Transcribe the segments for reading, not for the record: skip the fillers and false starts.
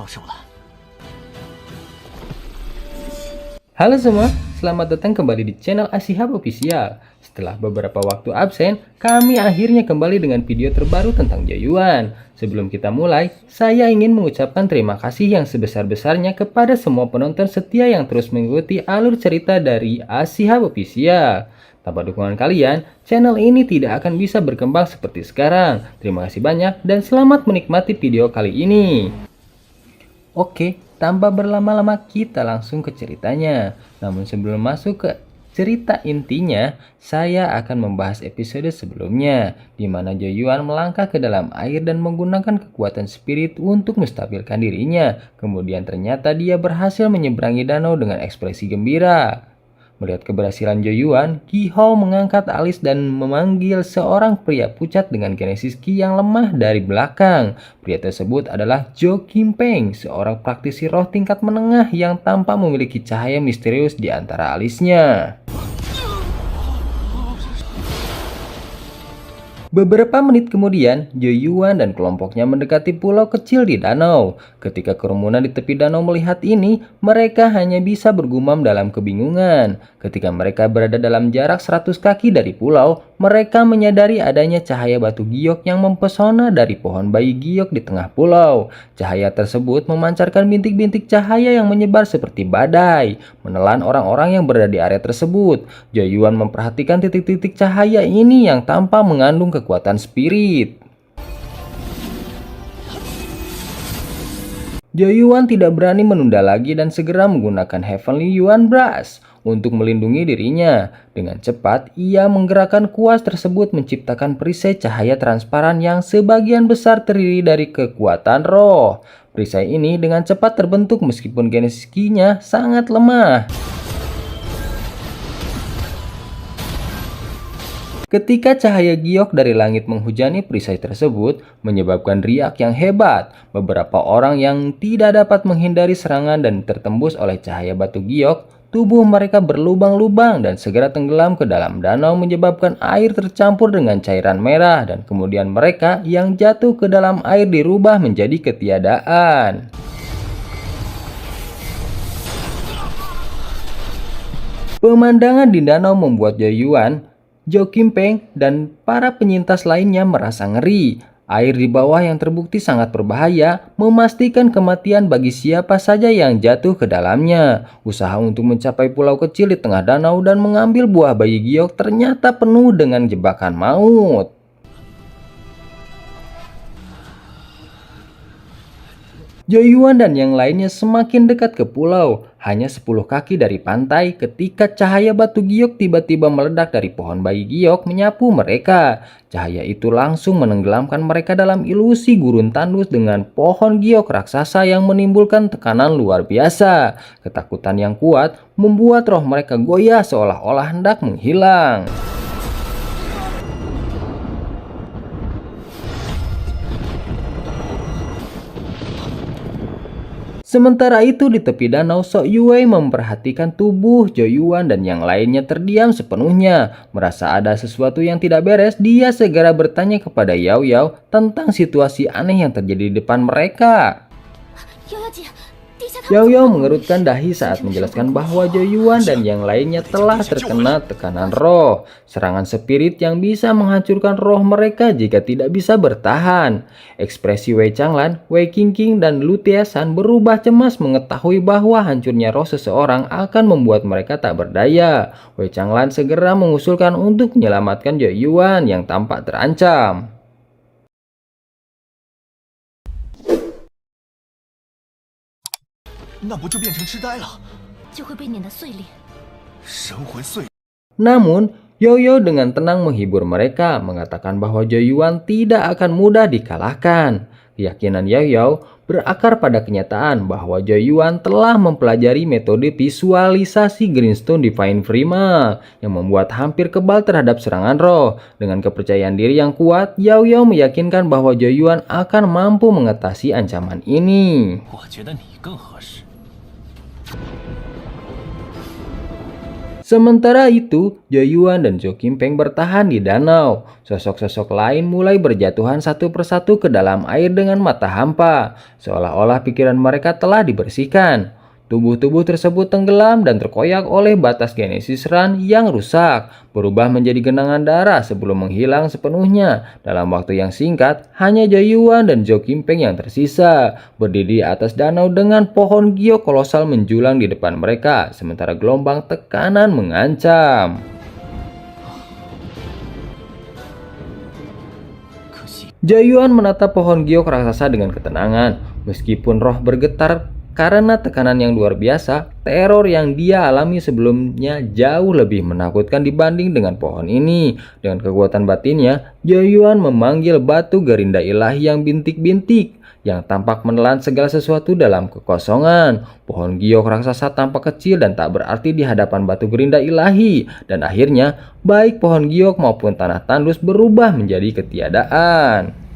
手了。 Halo semua, selamat datang kembali di channel Ashihab Official. Setelah beberapa waktu absen, kami akhirnya kembali dengan video terbaru tentang Joyuan. Sebelum kita mulai, saya ingin mengucapkan terima kasih yang sebesar-besarnya kepada semua penonton setia yang terus mengikuti alur cerita dari Ashihab Official. Tanpa dukungan kalian, channel ini tidak akan bisa berkembang seperti sekarang. Terima kasih banyak dan selamat menikmati video kali ini. Oke, tanpa berlama-lama kita langsung ke ceritanya. Namun sebelum masuk ke cerita intinya, saya akan membahas episode sebelumnya, di mana Joyuan melangkah ke dalam air dan menggunakan kekuatan spirit untuk menstabilkan dirinya. Kemudian ternyata dia berhasil menyeberangi danau dengan ekspresi gembira. Melihat keberhasilan Joyuan, Ki-hao mengangkat alis dan memanggil seorang pria pucat dengan genesis Ki yang lemah dari belakang. Pria tersebut adalah Jo Kim-peng, seorang praktisi roh tingkat menengah yang tampak memiliki cahaya misterius di antara alisnya. Beberapa menit kemudian, Joyuan dan kelompoknya mendekati pulau kecil di danau. Ketika kerumunan di tepi danau melihat ini, mereka hanya bisa bergumam dalam kebingungan. Ketika mereka berada dalam jarak 100 kaki dari pulau, mereka menyadari adanya cahaya batu giok yang mempesona dari pohon bayi giok di tengah pulau. Cahaya tersebut memancarkan bintik-bintik cahaya yang menyebar seperti badai, menelan orang-orang yang berada di area tersebut. Joyuan memperhatikan titik-titik cahaya ini yang tampak mengandung kekuatan spirit. Joyuan tidak berani menunda lagi dan segera menggunakan Heavenly Yuan Brush untuk melindungi dirinya. Dengan cepat, ia menggerakkan kuas tersebut menciptakan perisai cahaya transparan yang sebagian besar terdiri dari kekuatan roh. Perisai ini dengan cepat terbentuk meskipun genesis Ki-nya sangat lemah. Ketika cahaya giok dari langit menghujani perisai tersebut, menyebabkan riak yang hebat. Beberapa orang yang tidak dapat menghindari serangan dan tertembus oleh cahaya batu giok, tubuh mereka berlubang-lubang dan segera tenggelam ke dalam danau menyebabkan air tercampur dengan cairan merah dan kemudian mereka yang jatuh ke dalam air dirubah menjadi ketiadaan. Pemandangan di danau membuat Joyuan, Jo Kim-peng, dan para penyintas lainnya merasa ngeri. Air di bawah yang terbukti sangat berbahaya, memastikan kematian bagi siapa saja yang jatuh ke dalamnya. Usaha untuk mencapai pulau kecil di tengah danau dan mengambil buah bayi giok ternyata penuh dengan jebakan maut. Joyuan dan yang lainnya semakin dekat ke pulau, hanya 10 kaki dari pantai ketika cahaya batu giok tiba-tiba meledak dari pohon bayi giok menyapu mereka. Cahaya itu langsung menenggelamkan mereka dalam ilusi gurun tandus dengan pohon giok raksasa yang menimbulkan tekanan luar biasa. Ketakutan yang kuat membuat roh mereka goyah seolah-olah hendak menghilang. Sementara itu di tepi danau, Sok Yue memperhatikan tubuh Joyuan dan yang lainnya terdiam sepenuhnya. Merasa ada sesuatu yang tidak beres, dia segera bertanya kepada Yao Yao tentang situasi aneh yang terjadi di depan mereka. Yao Yao mengerutkan dahi saat menjelaskan bahwa Joyuan dan yang lainnya telah terkena tekanan roh. Serangan spirit yang bisa menghancurkan roh mereka jika tidak bisa bertahan. Ekspresi Wei Changlan, Wei Qingqing, dan Lu Tianshan berubah cemas mengetahui bahwa hancurnya roh seseorang akan membuat mereka tak berdaya. Wei Changlan segera mengusulkan untuk menyelamatkan Joyuan yang tampak terancam. Namun, Yoyo dengan tenang menghibur mereka, mengatakan bahwa Joyuan tidak akan mudah dikalahkan. Keyakinan Yoyo berakar pada kenyataan bahwa Joyuan telah mempelajari metode visualisasi Greenstone Divine Primal yang membuat hampir kebal terhadap serangan roh. Dengan kepercayaan diri yang kuat, Yoyo meyakinkan bahwa Joyuan akan mampu mengatasi ancaman ini. Sementara itu, Joyuan dan Zhou Qimpeng bertahan di danau. Sosok-sosok lain mulai berjatuhan satu persatu ke dalam air dengan mata hampa, seolah-olah pikiran mereka telah dibersihkan. Tubuh-tubuh tersebut tenggelam dan terkoyak oleh batas Genesis Run yang rusak, berubah menjadi genangan darah sebelum menghilang sepenuhnya. Dalam waktu yang singkat, hanya Joyuan dan Zhou Qimpeng yang tersisa, berdiri di atas danau dengan pohon giok kolosal menjulang di depan mereka, sementara gelombang tekanan mengancam. Joyuan menatap pohon giok raksasa dengan ketenangan, meskipun roh bergetar karena tekanan yang luar biasa. Teror yang dia alami sebelumnya jauh lebih menakutkan dibanding dengan pohon ini. Dengan kekuatan batinnya, Joyuan memanggil batu gerinda ilahi yang bintik-bintik, yang tampak menelan segala sesuatu dalam kekosongan. Pohon giok raksasa tampak kecil dan tak berarti di hadapan batu gerinda ilahi, dan akhirnya baik pohon giok maupun tanah tandus berubah menjadi ketiadaan.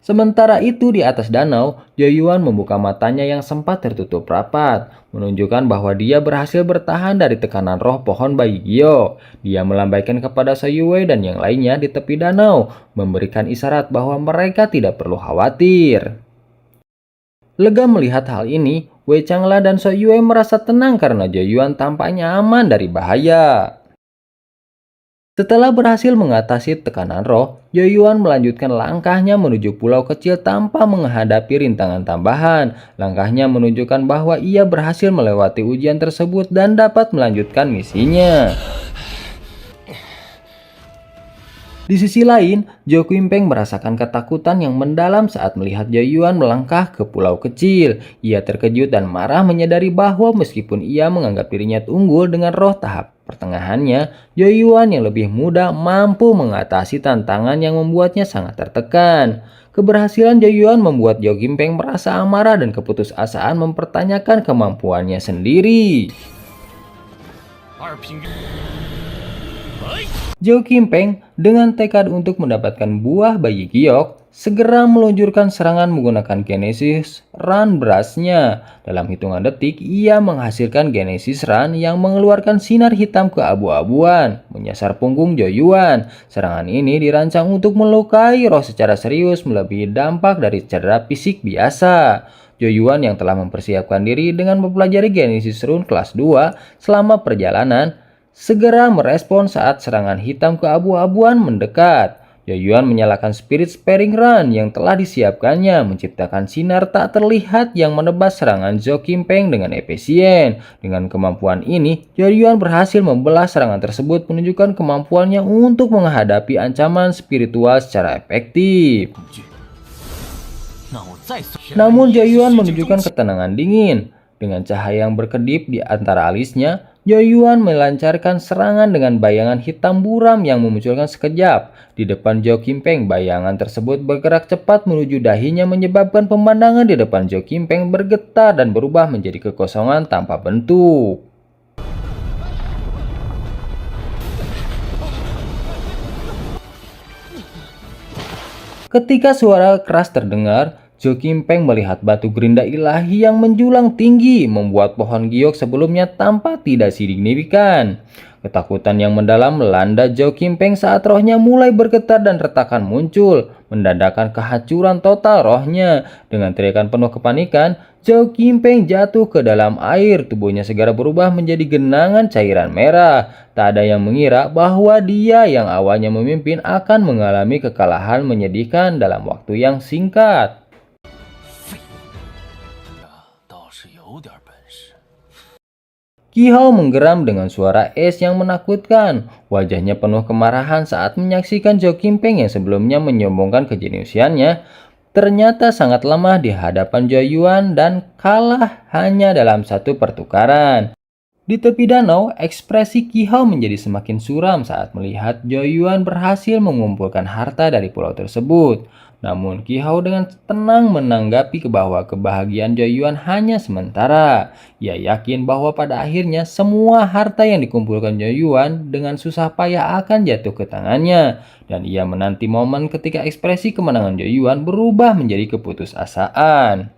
Sementara itu di atas danau, Joyuan membuka matanya yang sempat tertutup rapat, menunjukkan bahwa dia berhasil bertahan dari tekanan roh pohon bayi giok. Dia melambaikan kepada Soyue dan yang lainnya di tepi danau, memberikan isyarat bahwa mereka tidak perlu khawatir. Lega melihat hal ini, Wei Changla dan Soyue merasa tenang karena Joyuan tampaknya aman dari bahaya. Setelah berhasil mengatasi tekanan roh, Joyuan melanjutkan langkahnya menuju pulau kecil tanpa menghadapi rintangan tambahan. Langkahnya menunjukkan bahwa ia berhasil melewati ujian tersebut dan dapat melanjutkan misinya. Di sisi lain, Zhou Qimpeng merasakan ketakutan yang mendalam saat melihat Joyuan melangkah ke pulau kecil. Ia terkejut dan marah menyadari bahwa meskipun ia menganggap dirinya unggul dengan roh tahap pertengahannya, Joyuan yang lebih muda mampu mengatasi tantangan yang membuatnya sangat tertekan. Keberhasilan Joyuan membuat Zhou Qimpeng merasa amarah dan keputusasaan mempertanyakan kemampuannya sendiri. Zhou Qimpeng dengan tekad untuk mendapatkan buah bayi giok segera meluncurkan serangan menggunakan Genesis Run Brush-nya. Dalam hitungan detik, ia menghasilkan Genesis Run yang mengeluarkan sinar hitam keabu-abuan, menyasar punggung Joyuan. Serangan ini dirancang untuk melukai roh secara serius melebihi dampak dari cedera fisik biasa. Joyuan yang telah mempersiapkan diri dengan mempelajari Genesis Run kelas 2 selama perjalanan, segera merespon saat serangan hitam keabu-abuan mendekat. Joyuan menyalakan Spirit Sparing Run yang telah disiapkannya, menciptakan sinar tak terlihat yang menebas serangan Zhou Qimpeng dengan efisien. Dengan kemampuan ini, Joyuan berhasil membelah serangan tersebut, menunjukkan kemampuannya untuk menghadapi ancaman spiritual secara efektif. Namun Joyuan menunjukkan ketenangan dingin. Dengan cahaya yang berkedip di antara alisnya, Joyuan melancarkan serangan dengan bayangan hitam buram yang memunculkan sekejap di depan Zhou Qimpeng. Bayangan tersebut bergerak cepat menuju dahinya, menyebabkan pemandangan di depan Zhou Qimpeng bergetar dan berubah menjadi kekosongan tanpa bentuk. Ketika suara keras terdengar, Zhou Qimpeng melihat batu gerinda ilahi yang menjulang tinggi, membuat pohon giok sebelumnya tampak tidak signifikan. Ketakutan yang mendalam melanda Zhou Qimpeng saat rohnya mulai bergetar dan retakan muncul, mendandakan kehancuran total rohnya. Dengan teriakan penuh kepanikan, Zhou Qimpeng jatuh ke dalam air, tubuhnya segera berubah menjadi genangan cairan merah. Tak ada yang mengira bahwa dia yang awalnya memimpin akan mengalami kekalahan menyedihkan dalam waktu yang singkat. Qihao menggeram dengan suara es yang menakutkan. Wajahnya penuh kemarahan saat menyaksikan Zhou Qimpeng yang sebelumnya menyombongkan kejeniusannya ternyata sangat lemah di hadapan Joyuan dan kalah hanya dalam satu pertukaran. Di tepi danau, ekspresi Qi Hao menjadi semakin suram saat melihat Zhou Yuan berhasil mengumpulkan harta dari pulau tersebut. Namun Qi Hao dengan tenang menanggapi bahwa kebahagiaan Zhou Yuan hanya sementara. Ia yakin bahwa pada akhirnya semua harta yang dikumpulkan Zhou Yuan dengan susah payah akan jatuh ke tangannya. Dan ia menanti momen ketika ekspresi kemenangan Zhou Yuan berubah menjadi keputusasaan.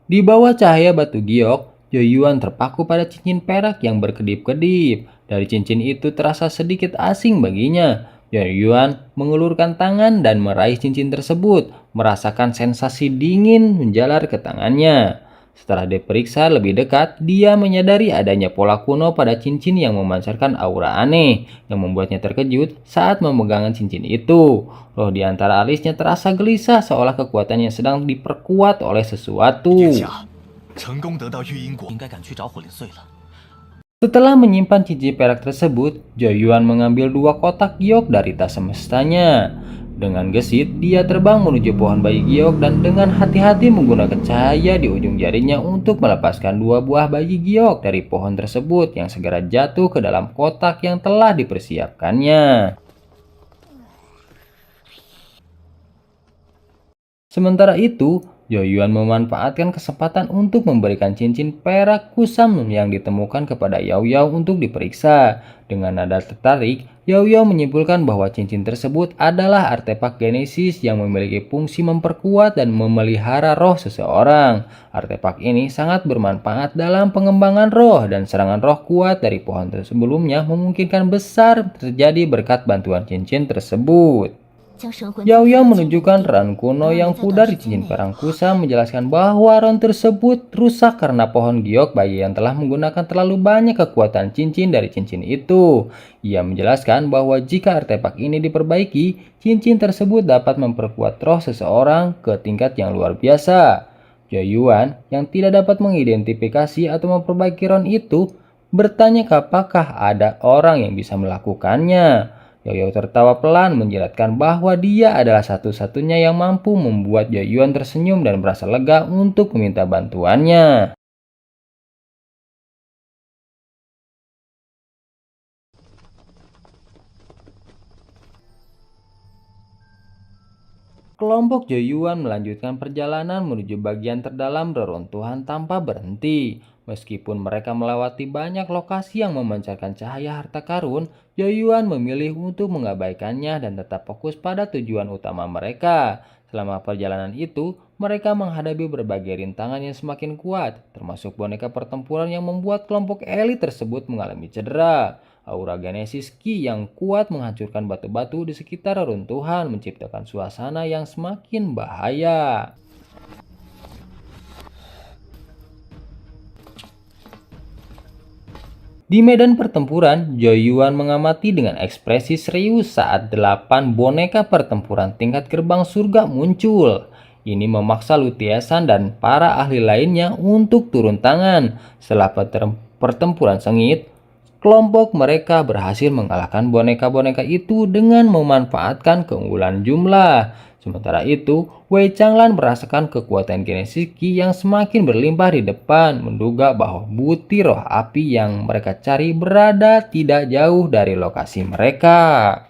Di bawah cahaya batu giok, Zhou Yuan terpaku pada cincin perak yang berkedip-kedip. Dari cincin itu terasa sedikit asing baginya. Zhou Yuan mengulurkan tangan dan meraih cincin tersebut, merasakan sensasi dingin menjalar ke tangannya. Setelah diperiksa lebih dekat, dia menyadari adanya pola kuno pada cincin yang memancarkan aura aneh, yang membuatnya terkejut saat memegang cincin itu. Roh di antara alisnya terasa gelisah seolah kekuatannya sedang diperkuat oleh sesuatu. Setelah menyimpan cincin perak tersebut, Zhou Yuan mengambil 2 kotak giok dari tas semestanya. Dengan gesit, dia terbang menuju pohon bayi giok dan dengan hati-hati menggunakan cahaya di ujung jarinya untuk melepaskan 2 buah bayi giok dari pohon tersebut yang segera jatuh ke dalam kotak yang telah dipersiapkannya. Sementara itu, Zhou Yuan memanfaatkan kesempatan untuk memberikan cincin perak kusam yang ditemukan kepada Yao Yao untuk diperiksa. Dengan nada tertarik, Yao Yao menyimpulkan bahwa cincin tersebut adalah artefak genesis yang memiliki fungsi memperkuat dan memelihara roh seseorang. Artefak ini sangat bermanfaat dalam pengembangan roh dan serangan roh kuat dari pohon sebelumnya memungkinkan besar terjadi berkat bantuan cincin tersebut. Yao Yao menunjukkan ran kuno yang pudar di cincin perang kusam menjelaskan bahwa ran tersebut rusak karena pohon giok bayi yang telah menggunakan terlalu banyak kekuatan cincin dari cincin itu. Ia menjelaskan bahwa jika artefak ini diperbaiki, cincin tersebut dapat memperkuat roh seseorang ke tingkat yang luar biasa. Zhou Yuan yang tidak dapat mengidentifikasi atau memperbaiki ran itu bertanya apakah ada orang yang bisa melakukannya. Yao Yao tertawa pelan menjelaskan bahwa dia adalah satu-satunya yang mampu membuat Zhou Yuan tersenyum dan merasa lega untuk meminta bantuannya. Kelompok Zhou Yuan melanjutkan perjalanan menuju bagian terdalam reruntuhan tanpa berhenti. Meskipun mereka melewati banyak lokasi yang memancarkan cahaya harta karun, Zhou Yuan memilih untuk mengabaikannya dan tetap fokus pada tujuan utama mereka. Selama perjalanan itu, mereka menghadapi berbagai rintangan yang semakin kuat, termasuk boneka pertempuran yang membuat kelompok elit tersebut mengalami cedera. Aura genesis Qi yang kuat menghancurkan batu-batu di sekitar reruntuhan, menciptakan suasana yang semakin bahaya. Di medan pertempuran, Zhou Yuan mengamati dengan ekspresi serius saat 8 boneka pertempuran tingkat gerbang surga muncul. Ini memaksa Lu Tianxian dan para ahli lainnya untuk turun tangan. Setelah pertempuran sengit, kelompok mereka berhasil mengalahkan boneka-boneka itu dengan memanfaatkan keunggulan jumlah. Sementara itu, Wei Changlan merasakan kekuatan genesis Qi yang semakin berlimpah di depan, menduga bahwa butir roh api yang mereka cari berada tidak jauh dari lokasi mereka.